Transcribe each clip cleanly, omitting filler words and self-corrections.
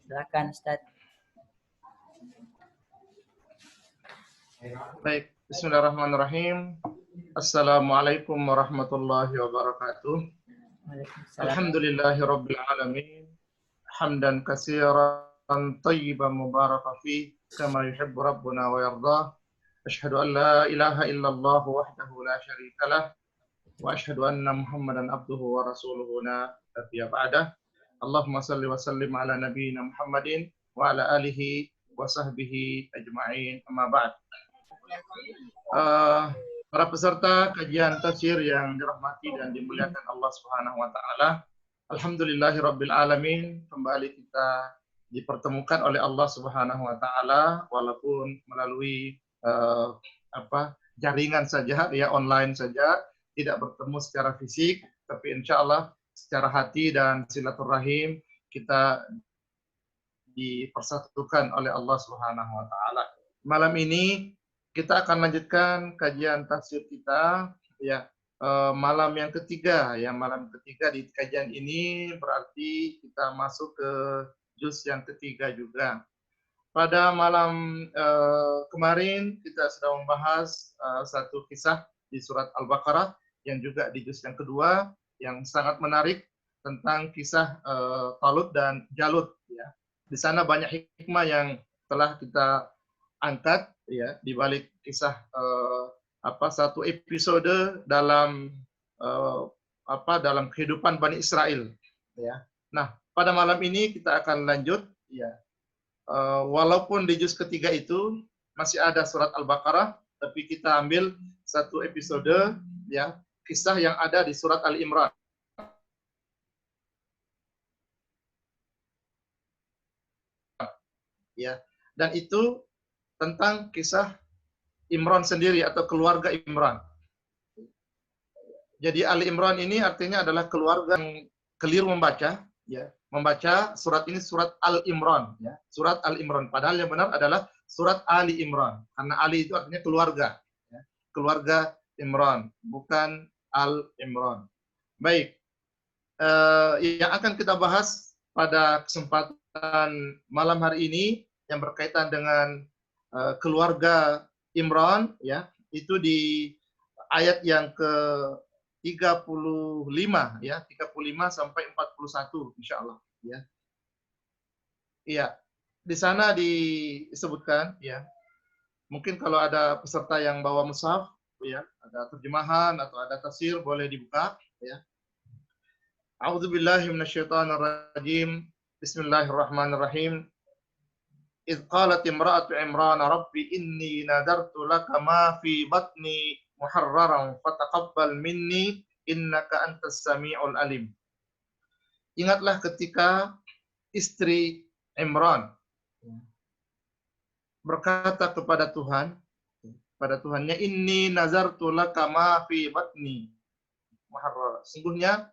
Silakan Ustaz. Baik, bismillahirrahmanirrahim. Assalamualaikum warahmatullahi wabarakatuh. Waalaikumsalam. Alhamdulillahi rabbil alamin. Hamdan katsiran tayyiban mubarakan fi kama yuhibbu rabbuna wa yardah. Asyhadu an la ilaha illallah wahdahu la syarikalah wa asyhadu anna Muhammadan abduhu wa rasuluhu la nabiyya ba'dah. Allahumma salli wa sallim ala nabiyyina Muhammadin wa ala alihi wa sahbihi ajma'in. Amma ba'd. Para peserta kajian tafsir yang dirahmati dan dimuliakan Allah Subhanahu wa taala. Alhamdulillahirabbil alamin, kembali kita dipertemukan oleh Allah Subhanahu wa taala walaupun melalui jaringan saja, ya online saja, tidak bertemu secara fisik, tapi insya Allah secara hati dan silaturahim kita dipersatukan oleh Allah Subhanahu wa taala. Malam ini kita akan lanjutkan kajian tafsir kita, ya, malam yang ketiga, ya, malam ketiga di kajian ini berarti kita masuk ke juz yang ketiga juga. Pada malam kemarin kita sudah membahas satu kisah di surat Al-Baqarah yang juga di juz yang kedua yang sangat menarik tentang kisah Talut dan Jalut, ya. Di sana banyak hikmah yang telah kita angkat, ya, di balik kisah satu episode dalam dalam kehidupan Bani Israel, ya. Nah, pada malam ini kita akan lanjut, ya. Walaupun di juz ketiga itu masih ada surat Al-Baqarah, tapi kita ambil satu episode, ya, kisah yang ada di surat Al-Imran. Ya, dan itu tentang kisah Imran sendiri atau keluarga Imran. Jadi Ali Imran ini artinya adalah keluarga yang keliru membaca, ya. Membaca surat ini surat Al-Imran, ya. Surat Al-Imran, padahal yang benar adalah surat Ali Imran. Karena Ali itu artinya keluarga, ya. Keluarga Imran, bukan Al-Imran. Baik. Yang akan kita bahas pada kesempatan malam hari ini yang berkaitan dengan keluarga Imran, ya, itu di ayat yang ke-35, ya, 35 sampai 41 insyaallah, ya. Iya, di sana disebutkan, ya. Mungkin kalau ada peserta yang bawa mushaf, ya, ada terjemahan atau ada tafsir boleh dibuka, ya. A'udzubillahi minasyaitonirrajim. Bismillahirrahmanirrahim. إذ قالت امرأة عمران ربي إني نذرت لك ما في بطني محررا فتقبل مني إنك أنت السميع العليم. Ingatlah ketika istri Imran berkata kepada Tuhannya, inni nazartu laka ma fi batni muharrar. Sungguhnya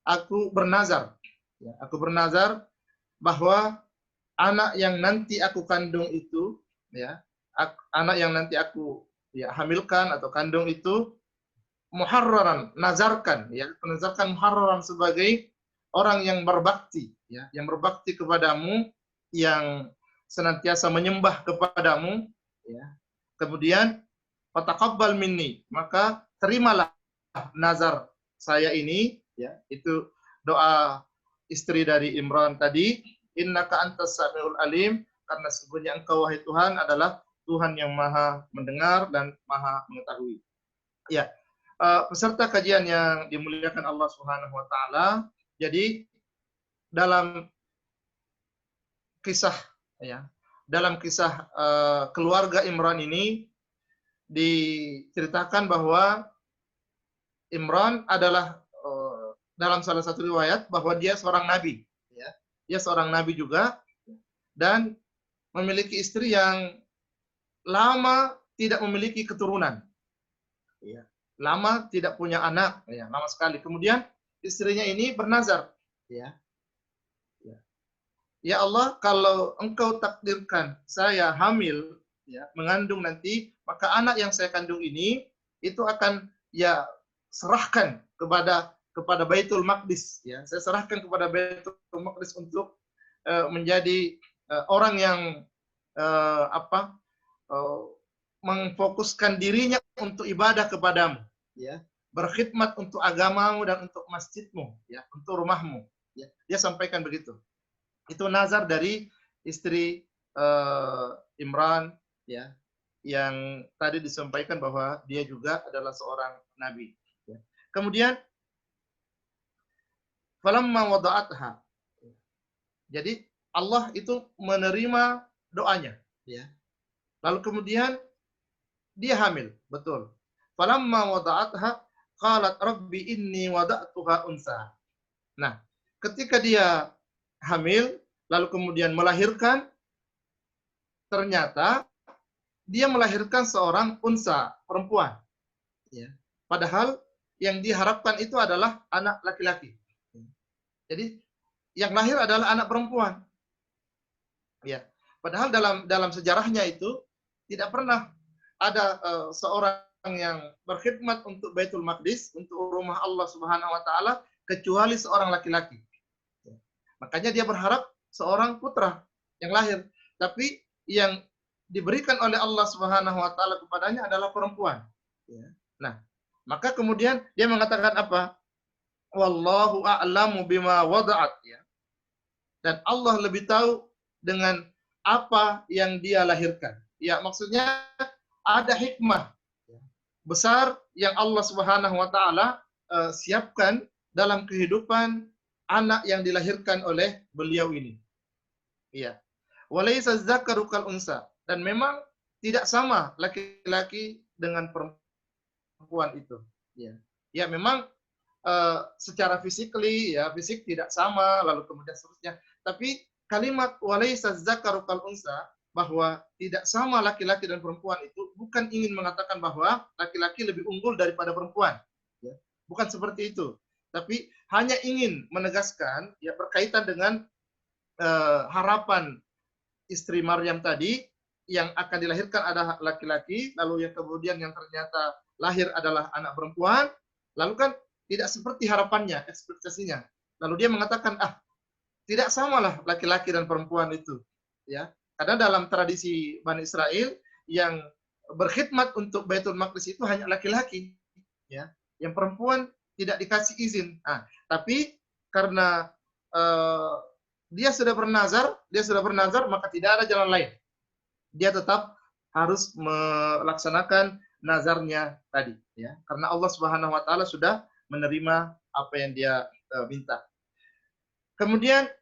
aku bernazar, ya, bahwa anak yang nanti aku kandung itu, ya, anak yang nanti aku, ya, hamilkan atau kandung itu muharraran, nazarkan, ya, menazarkan muharraran sebagai orang yang berbakti, ya, yang berbakti kepadamu, yang senantiasa menyembah kepadamu, ya. Kemudian fataqabbal minni, maka terimalah nazar saya ini, ya, itu doa istri dari Imran tadi. Innaka antas samiul alim, karena sesungguhnya engkau wahai Tuhan adalah Tuhan yang maha mendengar dan maha mengetahui. Ya, peserta kajian yang dimuliakan Allah Subhanahu wa taala, jadi dalam kisah, ya, keluarga Imran ini diceritakan bahwa Imran adalah dalam salah satu riwayat bahwa dia seorang nabi. Dia seorang nabi juga dan memiliki istri yang lama tidak memiliki keturunan, ya, lama tidak punya anak, ya, lama sekali. Kemudian istrinya ini bernazar, ya, ya Allah, kalau engkau takdirkan saya hamil, ya, mengandung nanti, maka anak yang saya kandung ini itu akan, ya, serahkan kepada Baitul Maqdis, ya. Saya serahkan kepada Baitul Maqdis untuk menjadi orang yang apa memfokuskan dirinya untuk ibadah kepadamu, ya, berkhidmat untuk agamamu dan untuk masjidmu, ya, untuk rumahmu, ya. Dia sampaikan begitu. Itu nazar dari istri Imran, ya, yang tadi disampaikan bahwa dia juga adalah seorang nabi. Ya. Kemudian falamma wada'atha. Jadi Allah itu menerima doanya, ya. Lalu kemudian dia hamil, betul. Falamma wada'atha qalat rabbi inni wada'tuha unsa. Nah, ketika dia hamil lalu kemudian melahirkan, ternyata dia melahirkan seorang unsa, perempuan. Ya. Padahal yang diharapkan itu adalah anak laki-laki. Jadi yang lahir adalah anak perempuan. Ya. Padahal dalam sejarahnya itu tidak pernah ada seorang yang berkhidmat untuk Baitul Maqdis, untuk rumah Allah Subhanahu wa taala kecuali seorang laki-laki. Ya. Makanya dia berharap seorang putra yang lahir, tapi yang diberikan oleh Allah Subhanahu wa taala kepadanya adalah perempuan. Ya. Nah, maka kemudian dia mengatakan apa? Wallahu a'lamu bima wada'at, ya. Dan Allah lebih tahu dengan apa yang dia lahirkan. Ya, maksudnya ada hikmah besar yang Allah Subhanahu wa taala siapkan dalam kehidupan anak yang dilahirkan oleh beliau ini. Iya. Walaysa dzakaru kal unsa. Dan memang tidak sama laki-laki dengan perempuan itu. Ya, ya memang secara physically, ya fisik tidak sama, lalu kemudian seterusnya. Tapi kalimat walaysa dzakaru kal unsa, bahwa tidak sama laki-laki dan perempuan itu bukan ingin mengatakan bahwa laki-laki lebih unggul daripada perempuan. Ya, bukan seperti itu. Tapi hanya ingin menegaskan, ya, berkaitan dengan harapan istri Maryam tadi, yang akan dilahirkan adalah laki-laki, lalu yang kemudian yang ternyata lahir adalah anak perempuan, lalu kan tidak seperti harapannya, ekspektasinya. Lalu dia mengatakan, tidak samalah laki-laki dan perempuan itu, ya. Karena dalam tradisi Bani Israel yang berkhidmat untuk Baitul Maqdis itu hanya laki-laki, ya. Yang perempuan tidak dikasih izin. Tapi karena dia sudah bernazar, maka tidak ada jalan lain. Dia tetap harus melaksanakan nazarnya tadi, ya, karena Allah Subhanahu wa taala sudah menerima apa yang dia minta. Kemudian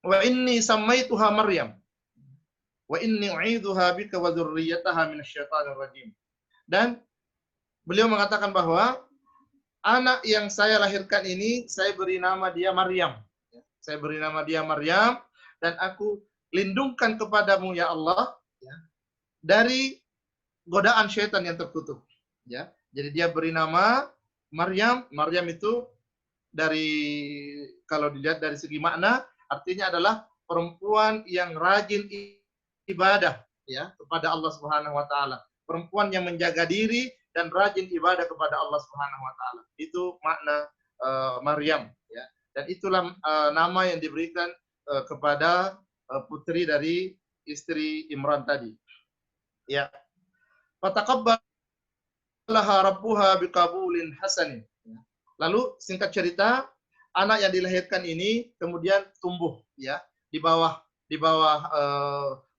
wa inni sammaituha Maryam wa inni u'idzuha bika wa dzurriyyataha minasyaitonir rajim. Dan beliau mengatakan bahwa anak yang saya lahirkan ini saya beri nama dia Maryam. Saya beri nama dia Maryam dan aku lindungkan kepadamu ya Allah, ya, dari godaan syaitan yang terkutuk, ya. Jadi dia beri nama Maryam. Maryam itu dari, kalau dilihat dari segi makna, artinya adalah perempuan yang rajin ibadah, ya, kepada Allah Subhanahu wa taala. Perempuan yang menjaga diri dan rajin ibadah kepada Allah Subhanahu wa taala. Itu makna Maryam, ya. Dan itulah nama yang diberikan kepada putri dari istri Imran tadi. Ya. Fataqabbalaha rabbuha biqabulin hasanin. Lalu singkat cerita, anak yang dilahirkan ini kemudian tumbuh, ya, di bawah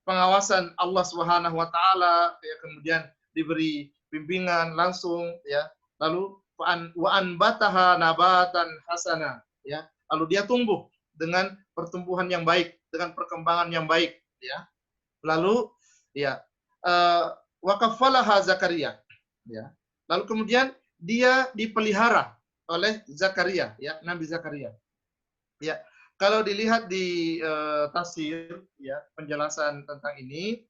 pengawasan Allah Subhanahu wa taala, ya, kemudian diberi bimbingan langsung, ya. Lalu wa anbataha nabatan hasana, ya. Lalu dia tumbuh dengan pertumbuhan yang baik, dengan perkembangan yang baik, ya. Lalu, ya, wa kaffalaha Zakaria, ya. Lalu kemudian dia dipelihara oleh Zakaria, ya, Nabi Zakaria. Ya, kalau dilihat di tafsir, ya, penjelasan tentang ini,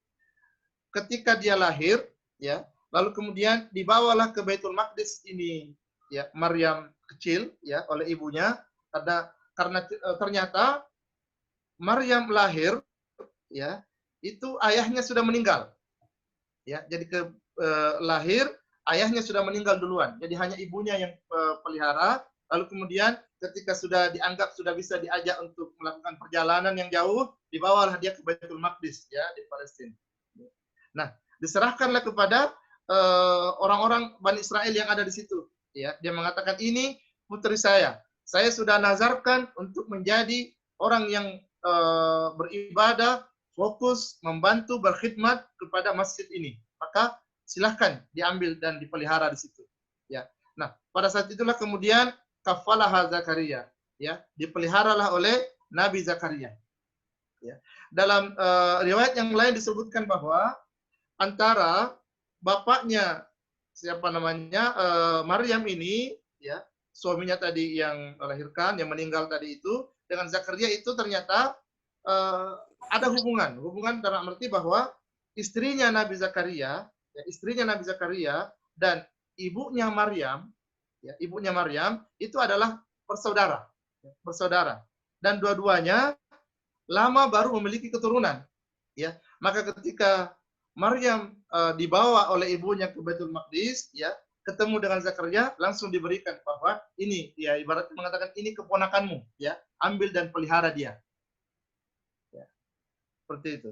ketika dia lahir, ya, lalu kemudian dibawalah ke Baitul Maqdis ini, ya, Maryam kecil, ya, oleh ibunya, karena ternyata Maryam lahir, ya, itu ayahnya sudah meninggal, ya. Jadi lahir ayahnya sudah meninggal duluan, jadi hanya ibunya yang pelihara. Lalu kemudian ketika sudah dianggap sudah bisa diajak untuk melakukan perjalanan yang jauh, dibawalah dia ke Baitul Maqdis ya di Palestina. Nah, diserahkanlah kepada orang-orang Bani Israel yang ada di situ. Ya, dia mengatakan ini putri saya. Saya sudah nazarkan untuk menjadi orang yang beribadah, fokus, membantu, berkhidmat kepada masjid ini. Maka silahkan diambil dan dipelihara di situ. Ya. Nah, pada saat itulah kemudian kafalah Zakaria, ya, dipeliharalah oleh Nabi Zakaria. Ya. Dalam riwayat yang lain disebutkan bahwa antara bapaknya siapa namanya Maryam ini, ya, suaminya tadi yang melahirkan, yang meninggal tadi itu, dengan Zakaria itu ternyata ada hubungan dalam arti bahwa istrinya Nabi Zakaria, ya, istrinya Nabi Zakaria dan ibunya Maryam, ya, ibunya Maryam itu adalah bersaudara, ya, bersaudara, dan dua-duanya lama baru memiliki keturunan, ya. Maka ketika Maryam dibawa oleh ibunya ke Baitul Maqdis, ya, ketemu dengan Zakaria, langsung diberikan bahwa ini, ya, ibaratnya mengatakan ini keponakanmu, ya, ambil dan pelihara dia, ya, seperti itu.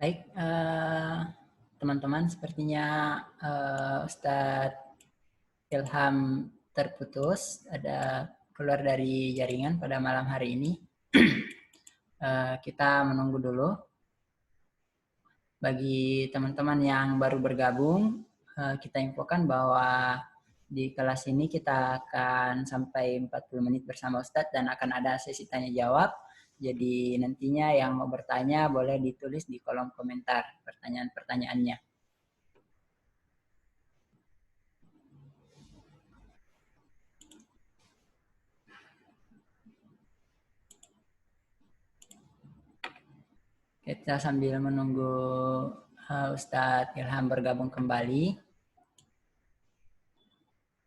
Baik, teman-teman, sepertinya Ustadz Ilham terputus, ada keluar dari jaringan pada malam hari ini. Kita menunggu dulu. Bagi teman-teman yang baru bergabung, kita infokan bahwa di kelas ini kita akan sampai 40 menit bersama Ustadz dan akan ada sesi tanya jawab. Jadi nantinya yang mau bertanya boleh ditulis di kolom komentar pertanyaan-pertanyaannya. Kita sambil menunggu Ustadz Ilham bergabung kembali.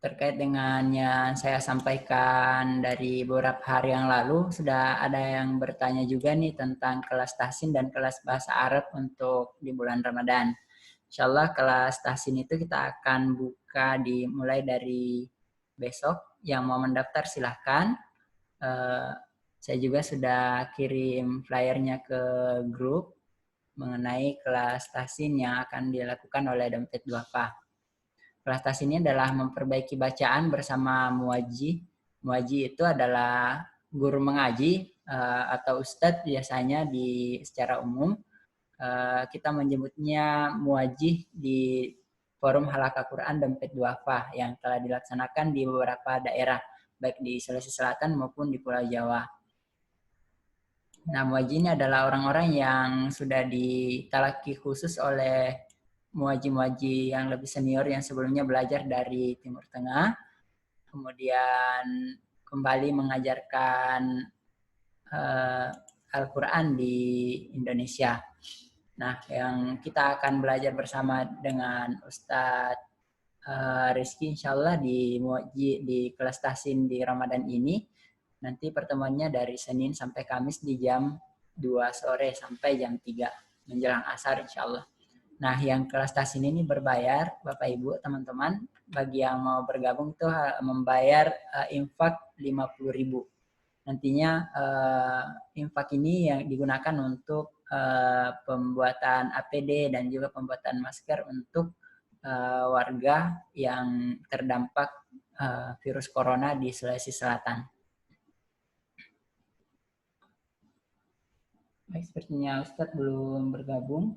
Terkait dengan yang saya sampaikan dari beberapa hari yang lalu, sudah ada yang bertanya juga nih tentang kelas tahsin dan kelas bahasa Arab untuk di bulan Ramadan. Insya Allah kelas tahsin itu kita akan buka dimulai dari besok. Yang mau mendaftar silahkan. Saya juga sudah kirim flyernya ke grup mengenai kelas tahsin yang akan dilakukan oleh Dompet Duafa. Kelas tahsin ini adalah memperbaiki bacaan bersama muaji. Muaji itu adalah guru mengaji atau ustadz biasanya secara umum. Kita menyebutnya muaji di forum halaqah Quran Dompet Duafa yang telah dilaksanakan di beberapa daerah, baik di Sulawesi Selatan maupun di Pulau Jawa. Nah, muaji ini adalah orang-orang yang sudah ditalaki khusus oleh muaji-muaji yang lebih senior yang sebelumnya belajar dari Timur Tengah, kemudian kembali mengajarkan Al-Quran di Indonesia. Nah, yang kita akan belajar bersama dengan Ustadz Rizky, insya Allah di kelas tahsin di Ramadan ini, nanti pertemuannya dari Senin sampai Kamis di jam 2 sore sampai jam 3 menjelang asar insya Allah. Nah, yang kelas tahsin ini berbayar, Bapak Ibu, teman-teman. Bagi yang mau bergabung itu membayar infak 50.000. Nantinya infak ini yang digunakan untuk pembuatan APD dan juga pembuatan masker untuk warga yang terdampak virus corona di Sulawesi Selatan. Baik, sepertinya Ustadz belum bergabung.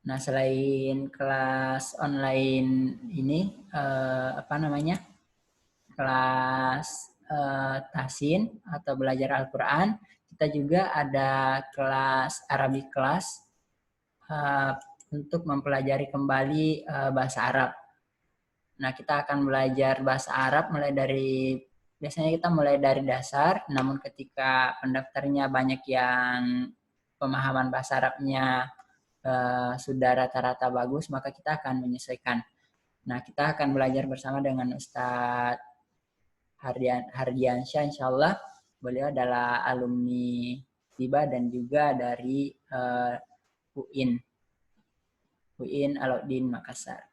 Nah, selain kelas online ini, kelas tahsin atau belajar Al-Quran, kita juga ada kelas Arabic class untuk mempelajari kembali bahasa Arab. Nah, kita akan belajar bahasa Arab mulai dari biasanya kita mulai dari dasar, namun ketika pendaftarnya banyak yang pemahaman bahasa Arabnya sudah rata-rata bagus, maka kita akan menyesuaikan. Nah, kita akan belajar bersama dengan Ustadz Hardiansyah, insya Allah. Beliau adalah alumni FIBA dan juga dari UIN Alauddin Makassar.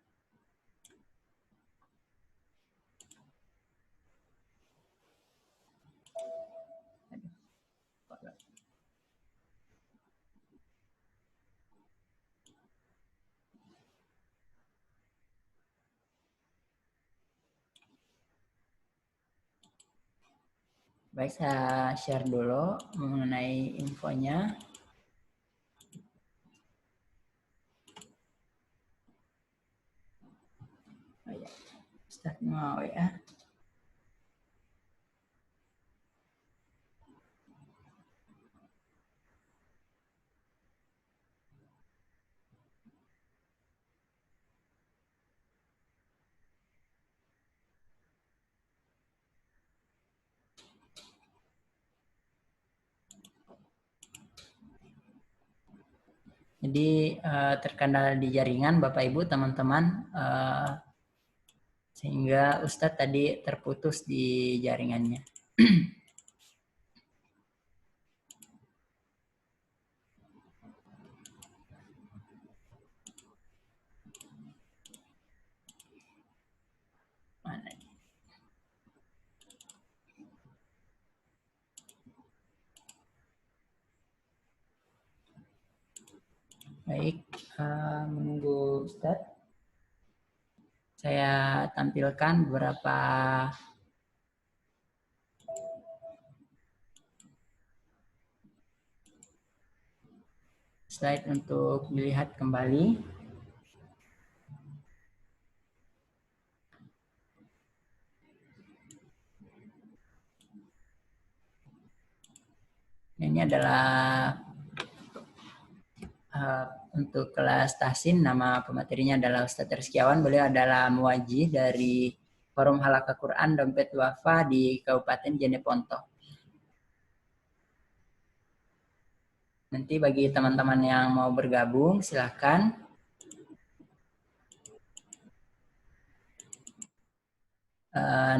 Baik, saya share dulu mengenai infonya. Oh ya, Ustaz mau ya. Jadi terkendala di jaringan Bapak Ibu teman-teman, sehingga Ustadz tadi terputus di jaringannya. Mana ini? Baik, menunggu Ustadz. Saya tampilkan beberapa slide untuk dilihat kembali. Ini adalah untuk kelas tahsin, nama pematerinya adalah Ustadz Rizkiawan. Beliau adalah muwajih dari Forum Halaqah Quran Dompet Duafa di Kabupaten Jeneponto. Nanti bagi teman-teman yang mau bergabung, silahkan.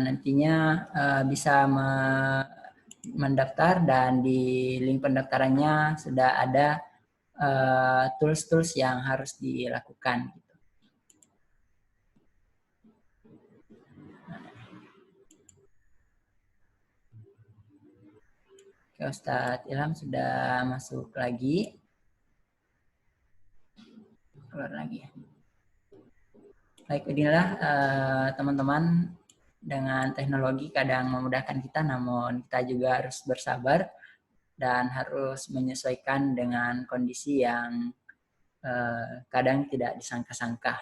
Nantinya bisa mendaftar dan di link pendaftarannya sudah ada tools-tools yang harus dilakukan. Oke, Ustadz Ilham sudah masuk lagi. Keluar lagi. Baik, inilah teman-teman, dengan teknologi kadang memudahkan kita, namun kita juga harus bersabar dan harus menyesuaikan dengan kondisi yang kadang tidak disangka-sangka.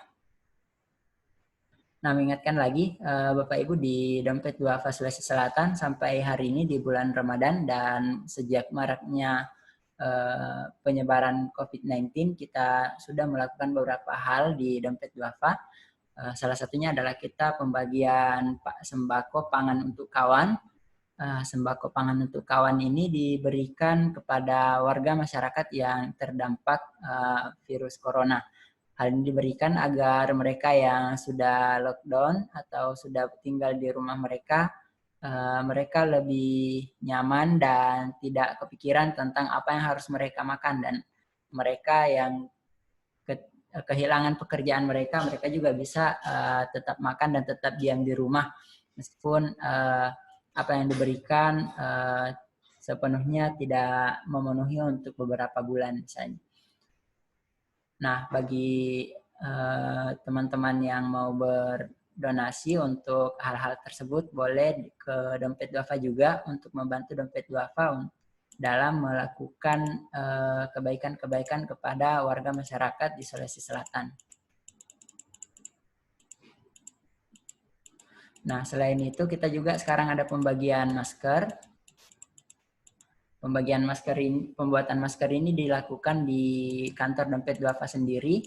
Nah, mengingatkan lagi Bapak Ibu, di Dompet Duafa Sulawesi Selatan sampai hari ini di bulan Ramadan dan sejak maraknya penyebaran COVID-19, kita sudah melakukan beberapa hal di Dompet Duafa. Salah satunya adalah kita pembagian sembako pangan untuk kawan. Sembako pangan untuk kawan ini diberikan kepada warga masyarakat yang terdampak virus corona. Hal ini diberikan agar mereka yang sudah lockdown atau sudah tinggal di rumah mereka, mereka lebih nyaman dan tidak kepikiran tentang apa yang harus mereka makan. Dan mereka yang kehilangan pekerjaan mereka juga bisa tetap makan dan tetap diam di rumah. Meskipun apa yang diberikan sepenuhnya tidak memenuhi untuk beberapa bulan misalnya. Nah, bagi teman-teman yang mau berdonasi untuk hal-hal tersebut, boleh ke Dompet Duafa juga untuk membantu Dompet Duafa dalam melakukan kebaikan-kebaikan kepada warga masyarakat di Sulawesi Selatan. Nah, selain itu kita juga sekarang ada pembagian masker. Pembuatan masker ini dilakukan di kantor Dompet Duafa sendiri.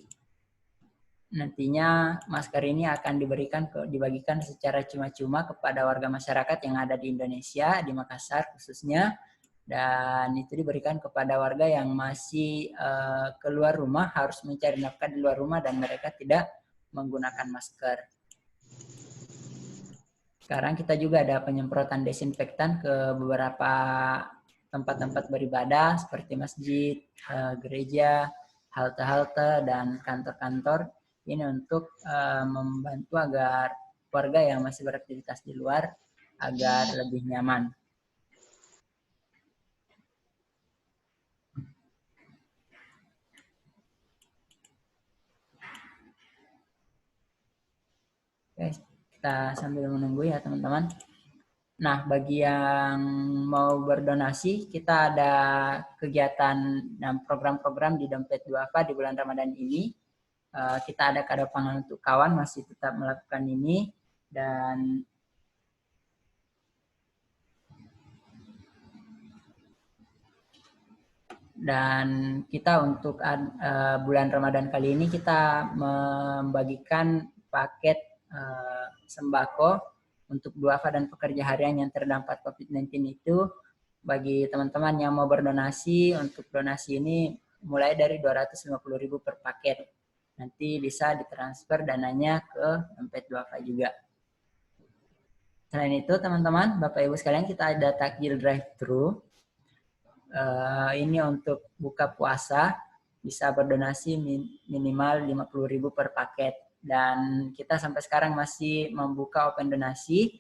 nantinya masker ini akan dibagikan secara cuma-cuma kepada warga masyarakat yang ada di Indonesia, di Makassar khususnya, dan itu diberikan kepada warga yang masih keluar rumah, harus mencari nafkah di luar rumah dan mereka tidak menggunakan masker. Sekarang kita juga ada penyemprotan desinfektan ke beberapa tempat-tempat beribadah seperti masjid, gereja, halte-halte, dan kantor-kantor. Ini untuk membantu agar warga yang masih beraktivitas di luar agar lebih nyaman. Oke, kita sambil menunggu ya teman-teman. Nah, bagi yang mau berdonasi, kita ada kegiatan dan program-program di Dompet Duafa di bulan Ramadan ini. Kita ada kado pangan untuk kawan, masih tetap melakukan ini. Dan kita untuk bulan Ramadan kali ini kita membagikan paket sembako untuk duafa dan pekerja harian yang terdampak COVID-19 itu. Bagi teman-teman yang mau berdonasi, untuk donasi ini mulai dari 250.000 per paket. Nanti bisa ditransfer dananya ke dompet duafa juga. Selain itu teman-teman, Bapak Ibu sekalian, kita ada takjil drive-thru. Ini untuk buka puasa bisa berdonasi minimal 50.000 per paket, dan kita sampai sekarang masih membuka open donasi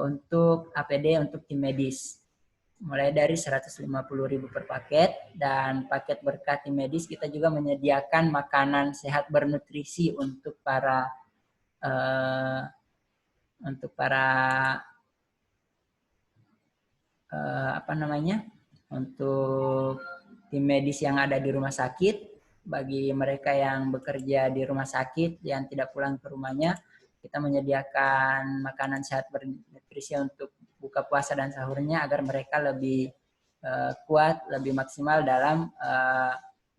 untuk APD untuk tim medis mulai dari 150.000 per paket, dan paket berkat tim medis kita juga menyediakan makanan sehat bernutrisi untuk para untuk tim medis yang ada di rumah sakit. Bagi mereka yang bekerja di rumah sakit yang tidak pulang ke rumahnya, kita menyediakan makanan sehat bernutrisi untuk buka puasa dan sahurnya agar mereka lebih kuat, lebih maksimal dalam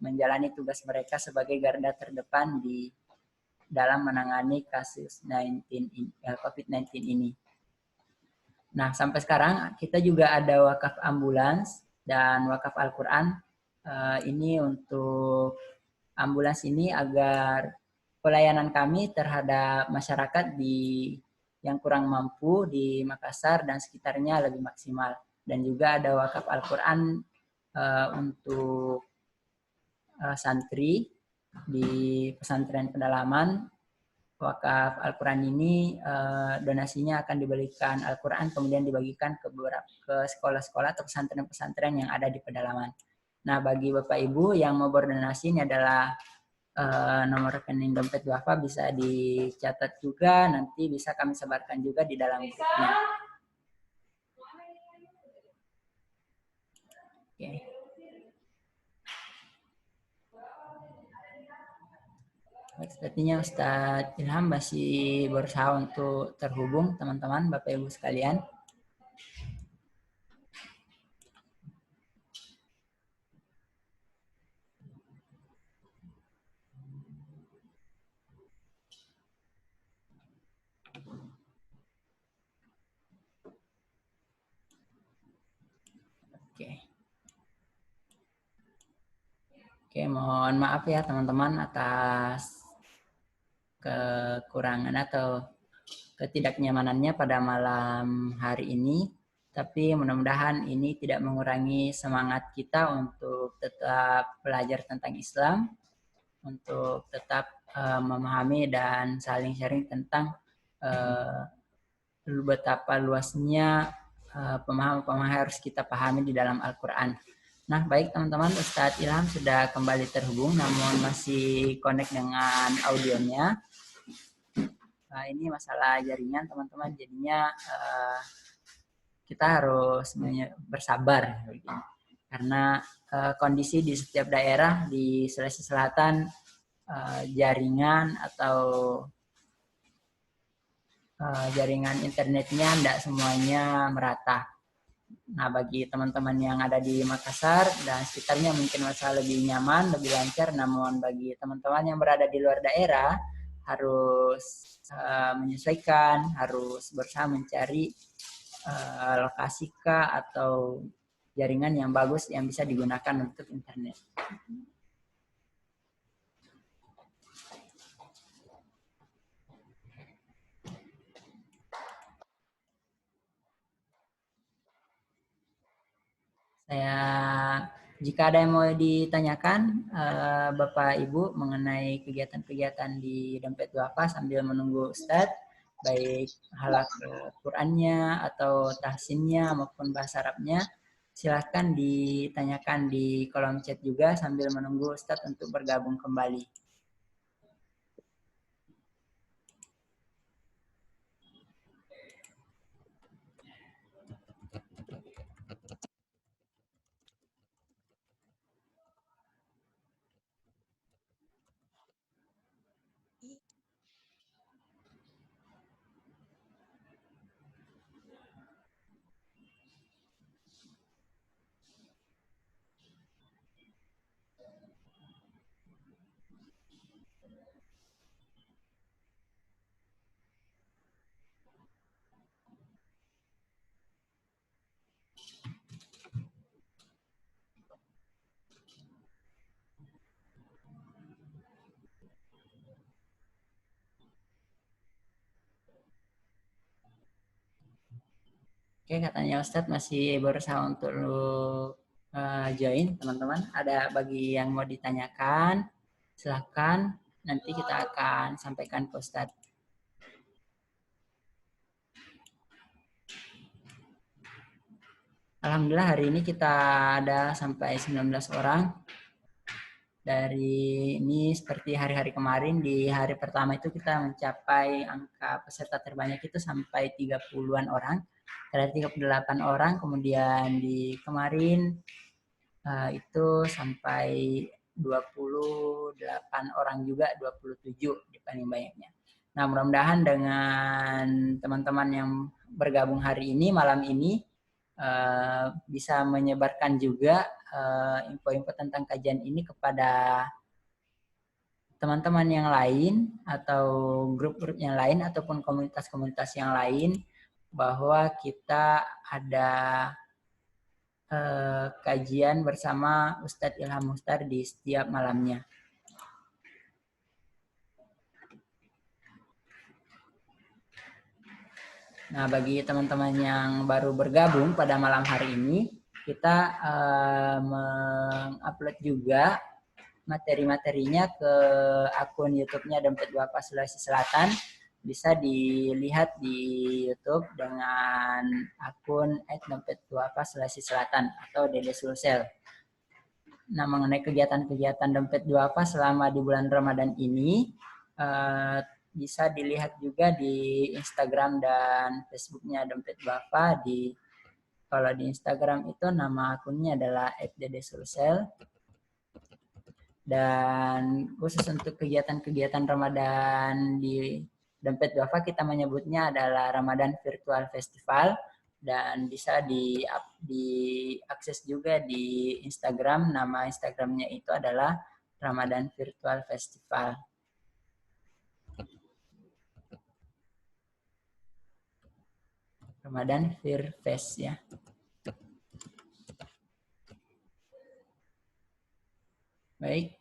menjalani tugas mereka sebagai garda terdepan di dalam menangani kasus COVID-19 ini. Nah, sampai sekarang kita juga ada wakaf ambulans dan wakaf Al-Quran. Ini untuk ambulans ini agar pelayanan kami terhadap masyarakat yang kurang mampu di Makassar dan sekitarnya lebih maksimal. Dan juga ada wakaf Al-Quran untuk santri di pesantren pedalaman. Wakaf Al-Quran ini donasinya akan diberikan Al-Quran kemudian dibagikan ke sekolah-sekolah atau pesantren-pesantren yang ada di pedalaman. Nah, bagi Bapak Ibu yang mau berdonasi, ini adalah nomor rekening dompet duafa, bisa dicatat juga, nanti bisa kami sebarkan juga di dalam grupnya. Oke. Sepertinya Ustadz Ilham masih berusaha untuk terhubung, teman-teman, Bapak Ibu sekalian. Oke, mohon maaf ya teman-teman atas kekurangan atau ketidaknyamanannya pada malam hari ini, tapi mudah-mudahan ini tidak mengurangi semangat kita untuk tetap belajar tentang Islam, untuk tetap memahami dan saling sharing tentang betapa luasnya pemahaman-pemahaman harus kita pahami di dalam Al-Quran. Nah, baik teman-teman, Ustadz Ilham sudah kembali terhubung, namun masih connect dengan audionya. Nah, ini masalah jaringan, teman-teman. Jadinya kita harus bersabar, karena kondisi di setiap daerah di Sulawesi Selatan jaringan atau jaringan internetnya tidak semuanya merata. Nah, bagi teman-teman yang ada di Makassar dan sekitarnya mungkin masa lebih nyaman, lebih lancar. Namun bagi teman-teman yang berada di luar daerah harus menyesuaikan, harus berusaha mencari lokasi kah atau jaringan yang bagus yang bisa digunakan untuk internet. Jika ada yang mau ditanyakan Bapak Ibu mengenai kegiatan-kegiatan di Dompet Duafa sambil menunggu Ustadz, baik halaq Qurannya atau tahsinnya maupun bahasa Arabnya, silahkan ditanyakan di kolom chat juga sambil menunggu Ustadz untuk bergabung kembali. Oke, katanya Ustadz masih berusaha untuk join, teman-teman. Ada bagi yang mau ditanyakan, silahkan. Nanti kita akan sampaikan ke Ustadz. Alhamdulillah hari ini kita ada sampai 19 orang. Dari ini seperti hari-hari kemarin, di hari pertama itu kita mencapai angka peserta terbanyak itu sampai 30-an orang. Dari 38 orang, kemudian di kemarin itu sampai 28 orang juga, 27 di paling banyaknya. Nah, mudah-mudahan dengan teman-teman yang bergabung hari ini, malam ini, bisa menyebarkan juga info-info tentang kajian ini kepada teman-teman yang lain atau grup-grup yang lain ataupun komunitas-komunitas yang lain bahwa kita ada kajian bersama Ustadz Ilham Muchtar di setiap malamnya. Nah, bagi teman-teman yang baru bergabung pada malam hari ini, kita mengupload juga materi-materinya ke akun YouTube-nya Dompet Duafa Sulawesi Selatan. Bisa dilihat di YouTube dengan akun @dompetduafa Sulawesi Selatan atau Dede Sulsel. Nah, mengenai kegiatan-kegiatan Dompet Duafa selama di bulan Ramadan ini, bisa dilihat juga di Instagram dan Facebooknya Dompet Duafa. Kalau di Instagram itu nama akunnya adalah @dedesulsel. Dan khusus untuk kegiatan-kegiatan Ramadan di Dompet Duafa kita menyebutnya adalah Ramadan Virtual Festival, dan bisa diakses juga di Instagram. Nama Instagramnya itu adalah Ramadan Virtual Festival. Ramadan Virfest ya. Baik,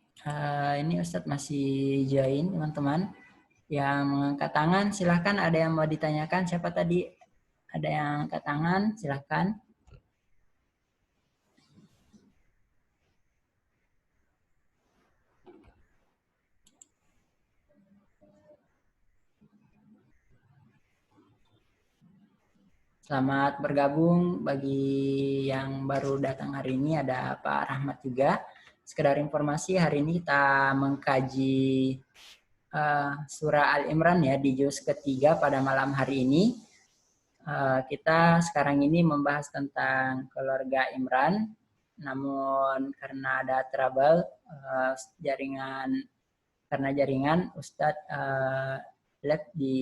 ini Ustadz masih join teman-teman. Yang mengangkat tangan silahkan, ada yang mau ditanyakan. Siapa tadi? Ada yang angkat tangan, silahkan. Selamat bergabung bagi yang baru datang hari ini, ada Pak Rahmat juga. Sekedar informasi, hari ini kita mengkaji surah Al-Imran ya di juz ketiga pada malam hari ini. Kita sekarang ini membahas tentang keluarga Imran, namun karena ada trouble jaringan Ustadz live di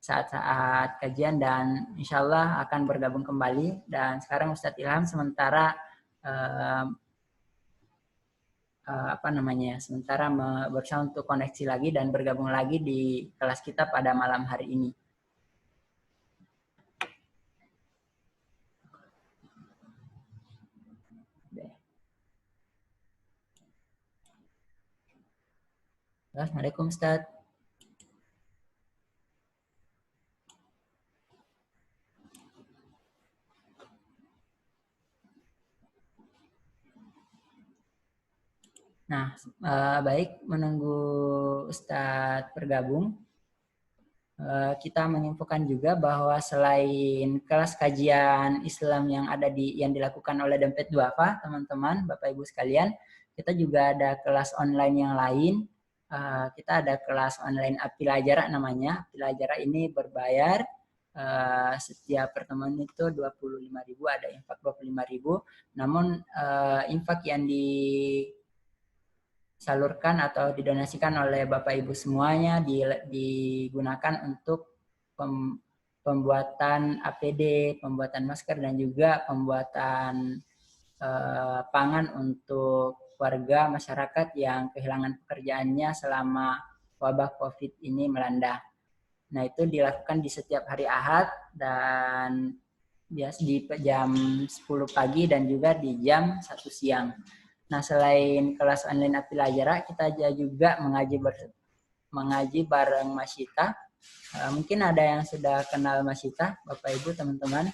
saat-saat kajian dan insya Allah akan bergabung kembali. Dan sekarang Ustadz Ilham sementara berusaha untuk koneksi lagi dan bergabung lagi di kelas kita pada malam hari ini. Assalamualaikum Ustadz. Nah, baik, menunggu Ustadz bergabung, kita menginfokan juga bahwa selain kelas kajian Islam yang dilakukan oleh Dompet Duafa, teman-teman, Bapak Ibu sekalian, kita juga ada kelas online yang lain. Kita ada kelas online Apilajara namanya. Apilajara ini berbayar. Setiap pertemuan itu 25.000, ada infak 25.000. Namun infak yang disalurkan atau didonasikan oleh Bapak Ibu semuanya digunakan untuk pembuatan APD, pembuatan masker, dan juga pembuatan pangan untuk warga masyarakat yang kehilangan pekerjaannya selama wabah COVID ini melanda. Nah, itu dilakukan di setiap hari Ahad dan biasa di jam 10 pagi dan juga di jam 1 siang. Nah, selain kelas online Apilajara, kita juga mengaji bareng Masyita. Mungkin ada yang sudah kenal Masyita, Bapak Ibu, teman-teman.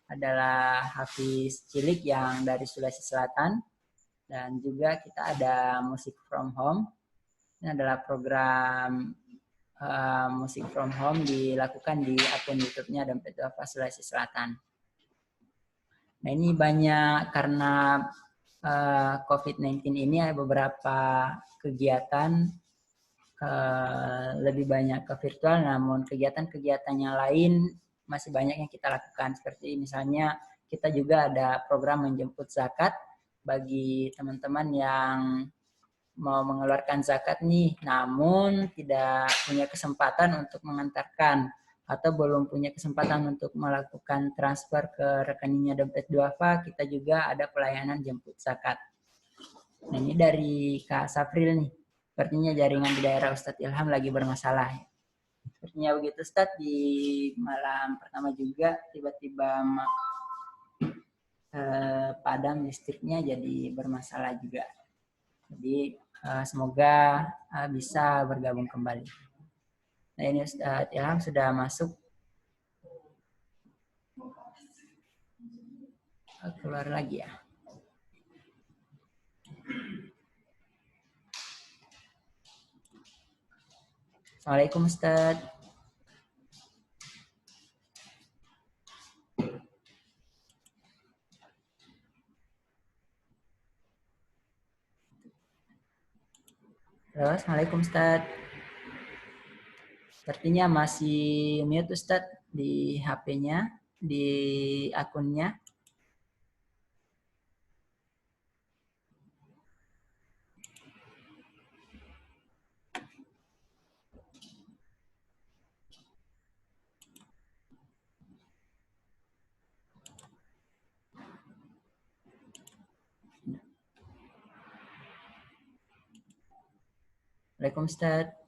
Adalah Hafiz Cilik yang dari Sulawesi Selatan. Dan juga kita ada Music from Home. Ini adalah program Music from Home dilakukan di akun YouTube-nya Dompet Duafa Sulawesi Selatan. Nah, ini banyak karena COVID-19 ini ada beberapa kegiatan lebih banyak ke virtual, namun kegiatan-kegiatan yang lain masih banyak yang kita lakukan. Seperti misalnya kita juga ada program menjemput zakat bagi teman-teman yang mau mengeluarkan zakat nih, namun tidak punya kesempatan untuk mengantarkan atau belum punya kesempatan untuk melakukan transfer ke rekeningnya Dompet Duafa, kita juga ada pelayanan jemput zakat. Nah, ini dari Kak Safril nih. Sepertinya jaringan di daerah Ustadz Ilham lagi bermasalah. Sepertinya begitu Ustadz, di malam pertama juga tiba-tiba padam listriknya jadi bermasalah juga. Jadi semoga bisa bergabung kembali. Nah, ini Ustadz Ilham sudah masuk. Keluar lagi ya. Assalamualaikum Ustadz. Halo, Assalamualaikum Ustadz. Sepertinya masih mute Ustadz di HP-nya, di akunnya. Waalaikumsalam Ustadz.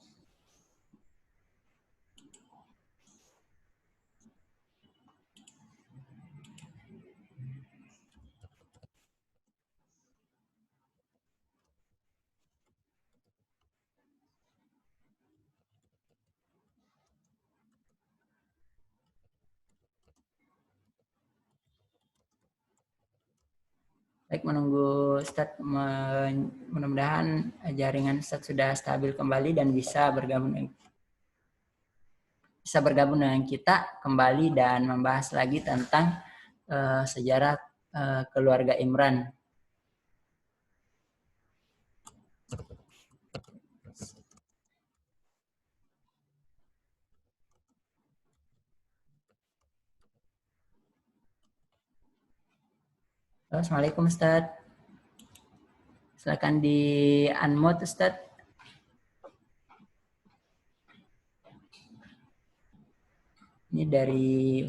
Baik, menunggu Ustadz, mudah-mudahan jaringan Ustadz sudah stabil kembali dan bisa bergabung dengan kita kembali dan membahas lagi tentang sejarah keluarga Imran. Assalamualaikum Ustadz. Silakan di unmute Ustadz. dari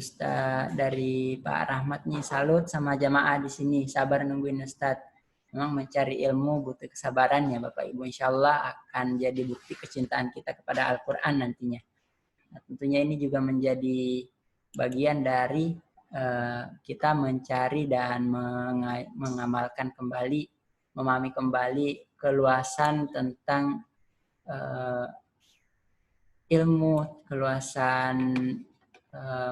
dari Pak Rahmat nih, salut sama jamaah di sini, sabar nungguin Ustadz. Memang mencari ilmu butuh kesabaran ya Bapak Ibu. Insya Allah akan jadi bukti kecintaan kita kepada Al-Quran nantinya. Nah, tentunya ini juga menjadi bagian dari kita mencari dan mengamalkan kembali, memahami kembali keluasan tentang ilmu, keluasan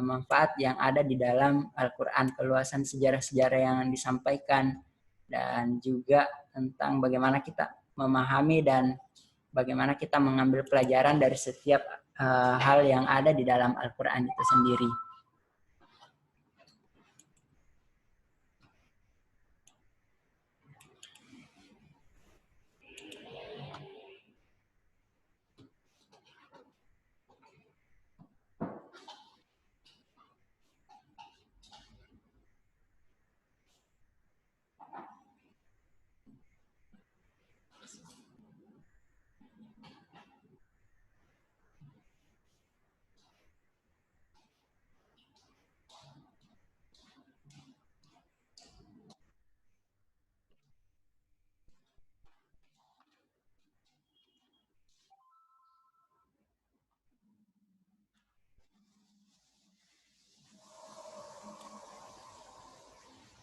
manfaat yang ada di dalam Al-Quran, keluasan sejarah-sejarah yang disampaikan, dan juga tentang bagaimana kita memahami dan bagaimana kita mengambil pelajaran dari setiap hal yang ada di dalam Al-Quran itu sendiri.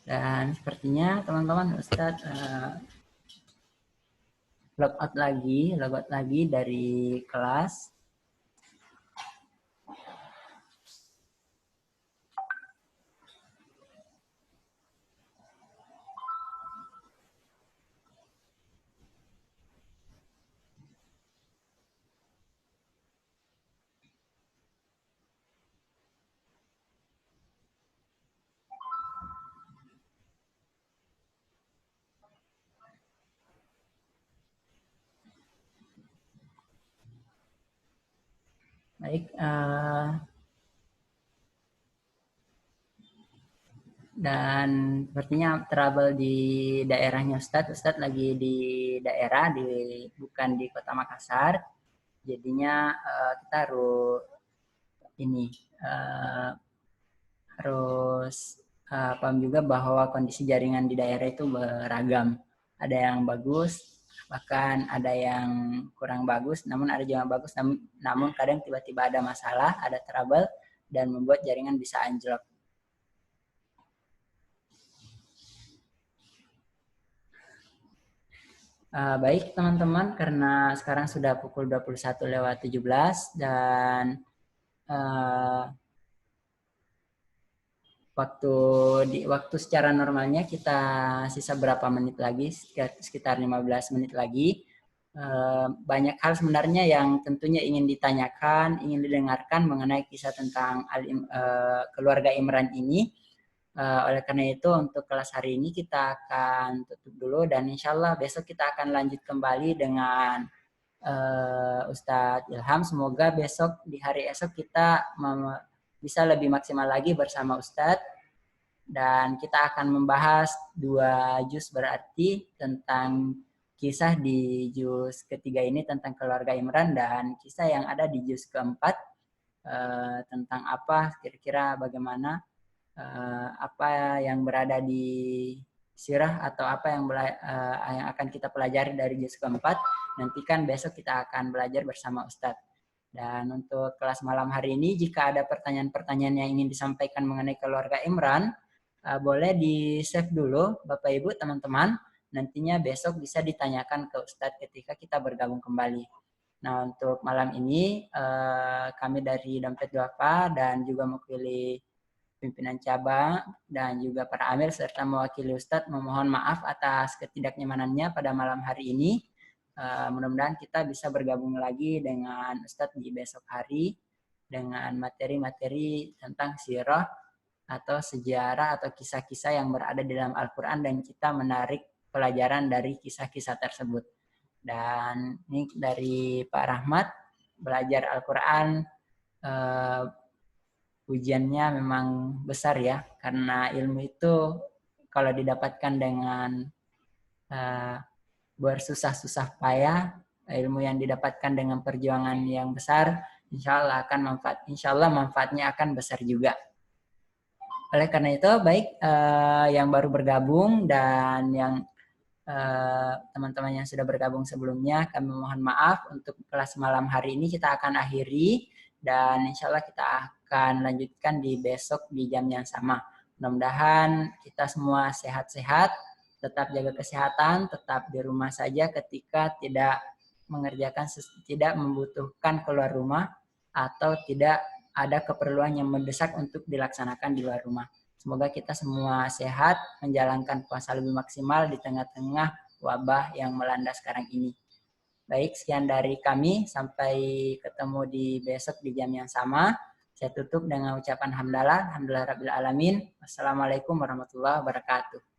Dan sepertinya teman-teman Ustadz logout lagi dari kelas. Baik, dan sepertinya trouble di daerahnya Ustadz lagi di daerah, bukan di Kota Makassar, jadinya kita harus paham juga bahwa kondisi jaringan di daerah itu beragam, ada yang bagus, bahkan ada yang kurang bagus, namun ada juga yang bagus, namun kadang tiba-tiba ada masalah, ada trouble, dan membuat jaringan bisa anjlok. Baik teman-teman, karena sekarang sudah pukul 21:17 dan waktu secara normalnya kita sisa berapa menit lagi, sekitar 15 menit lagi. Banyak hal sebenarnya yang tentunya ingin ditanyakan, ingin didengarkan mengenai kisah tentang keluarga Imran ini. Oleh karena itu untuk kelas hari ini kita akan tutup dulu dan insya Allah besok kita akan lanjut kembali dengan Ustadz Ilham. Semoga besok di hari esok kita bisa lebih maksimal lagi bersama Ustadz dan kita akan membahas 2 juz berarti tentang kisah di juz ketiga ini tentang keluarga Imran dan kisah yang ada di juz keempat tentang apa kira-kira bagaimana apa yang berada di sirah atau apa yang akan kita pelajari dari juz keempat. Nantikan besok kita akan belajar bersama Ustadz. Dan untuk kelas malam hari ini, jika ada pertanyaan-pertanyaan yang ingin disampaikan mengenai keluarga Imran, boleh di-save dulu Bapak Ibu teman-teman. Nantinya besok bisa ditanyakan ke Ustadz ketika kita bergabung kembali. Nah untuk malam ini kami dari Dompet Duafa dan juga mewakili pimpinan cabang dan juga para amir serta mewakili Ustadz memohon maaf atas ketidaknyamanannya pada malam hari ini. Mudah-mudahan kita bisa bergabung lagi dengan Ustadz di besok hari dengan materi-materi tentang sirah atau sejarah atau kisah-kisah yang berada di dalam Al-Quran dan kita menarik pelajaran dari kisah-kisah tersebut. Dan ini dari Pak Rahmat, belajar Al-Quran ujiannya memang besar ya, karena ilmu itu kalau didapatkan dengan bersusah-susah payah, ilmu yang didapatkan dengan perjuangan yang besar, insya Allah manfaatnya akan besar juga. Oleh karena itu, baik yang baru bergabung dan yang teman-teman yang sudah bergabung sebelumnya, kami mohon maaf untuk kelas malam hari ini kita akan akhiri dan insya Allah kita akan lanjutkan di besok di jam yang sama. Mudah-mudahan kita semua sehat-sehat, tetap jaga kesehatan, tetap di rumah saja ketika tidak membutuhkan keluar rumah atau tidak ada keperluan yang mendesak untuk dilaksanakan di luar rumah. Semoga kita semua sehat, menjalankan puasa lebih maksimal di tengah-tengah wabah yang melanda sekarang ini. Baik, sekian dari kami. Sampai ketemu di besok di jam yang sama. Saya tutup dengan ucapan hamdalah. Alhamdulillah Rabbil Alamin. Wassalamualaikum warahmatullahi wabarakatuh.